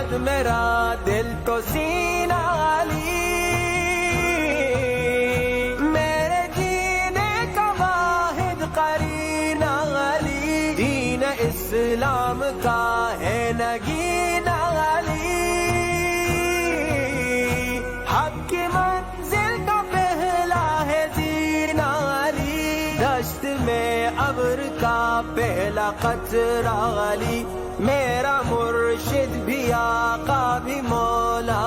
याद मेरा दिल तो सीना अली, मेरे जीने का वाहिद करीना अली, दीन इस्लाम का है नगीना अली, हक की मंजिल का पहला है जीना अली, दश्त में अब्र का पहला कतरा अली, मेरा मुर्शिद भी आका भी मौला